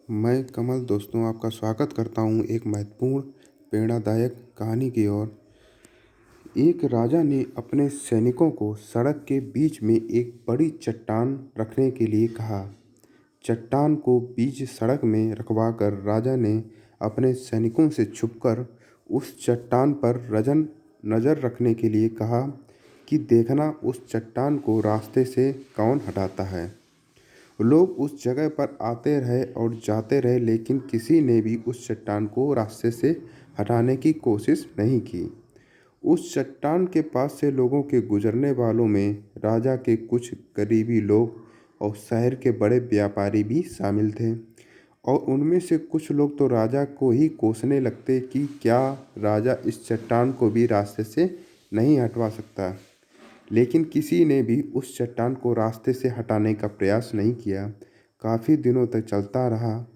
मैं कमल दोस्तों आपका स्वागत करता हूँ एक महत्वपूर्ण प्रेरणादायक कहानी की ओर। एक राजा ने अपने सैनिकों को सड़क के बीच में एक बड़ी चट्टान रखने के लिए कहा। चट्टान को बीच सड़क में रखवाकर राजा ने अपने सैनिकों से छुपकर उस चट्टान पर नज़र रखने के लिए कहा कि देखना उस चट्टान को रास्ते से कौन हटाता है। लोग उस जगह पर आते रहे और जाते रहे, लेकिन किसी ने भी उस चट्टान को रास्ते से हटाने की कोशिश नहीं की। उस चट्टान के पास से लोगों के गुजरने वालों में राजा के कुछ करीबी लोग और शहर के बड़े व्यापारी भी शामिल थे। और उनमें से कुछ लोग तो राजा को ही कोसने लगते कि क्या राजा इस चट्टान को भी रास्ते से नहीं हटवा सकता। लेकिन किसी ने भी उस चट्टान को रास्ते से हटाने का प्रयास नहीं किया। काफ़ी दिनों तक चलता रहा।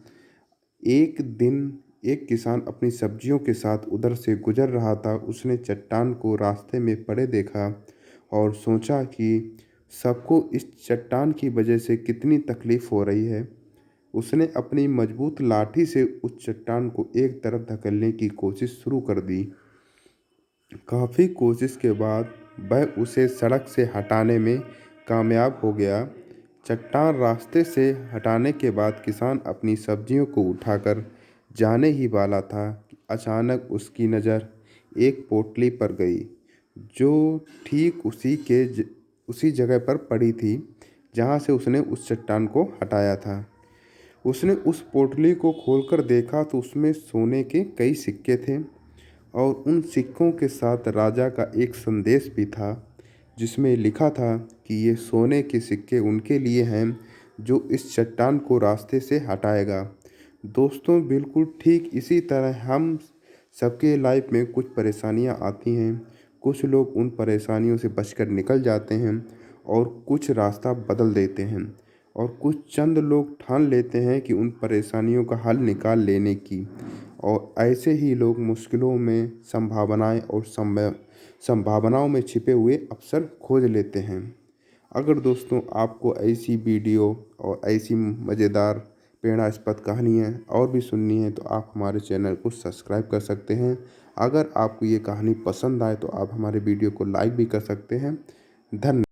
एक दिन एक किसान अपनी सब्जियों के साथ उधर से गुजर रहा था। उसने चट्टान को रास्ते में पड़े देखा और सोचा कि सबको इस चट्टान की वजह से कितनी तकलीफ़ हो रही है। उसने अपनी मजबूत लाठी से उस चट्टान को एक तरफ धकेलने की कोशिश शुरू कर दी। काफ़ी कोशिश के बाद वह उसे सड़क से हटाने में कामयाब हो गया। चट्टान रास्ते से हटाने के बाद किसान अपनी सब्जियों को उठाकर जाने ही वाला था कि अचानक उसकी नज़र एक पोटली पर गई, जो ठीक उसी जगह पर पड़ी थी जहाँ से उसने उस चट्टान को हटाया था। उसने उस पोटली को खोलकर देखा तो उसमें सोने के कई सिक्के थे और उन सिक्कों के साथ राजा का एक संदेश भी था, जिसमें लिखा था कि ये सोने के सिक्के उनके लिए हैं जो इस चट्टान को रास्ते से हटाएगा। दोस्तों, बिल्कुल ठीक इसी तरह हम सबके लाइफ में कुछ परेशानियां आती हैं। कुछ लोग उन परेशानियों से बचकर निकल जाते हैं और कुछ रास्ता बदल देते हैं, और कुछ चंद लोग ठान लेते हैं कि उन परेशानियों का हल निकाल लेने की। और ऐसे ही लोग मुश्किलों में संभावनाएं और संभावनाओं में छिपे हुए अवसर खोज लेते हैं। अगर दोस्तों आपको ऐसी वीडियो और ऐसी मज़ेदार प्रेरणास्पद कहानियाँ और भी सुननी है तो आप हमारे चैनल को सब्सक्राइब कर सकते हैं। अगर आपको ये कहानी पसंद आए तो आप हमारे वीडियो को लाइक भी कर सकते हैं। धन्यवाद।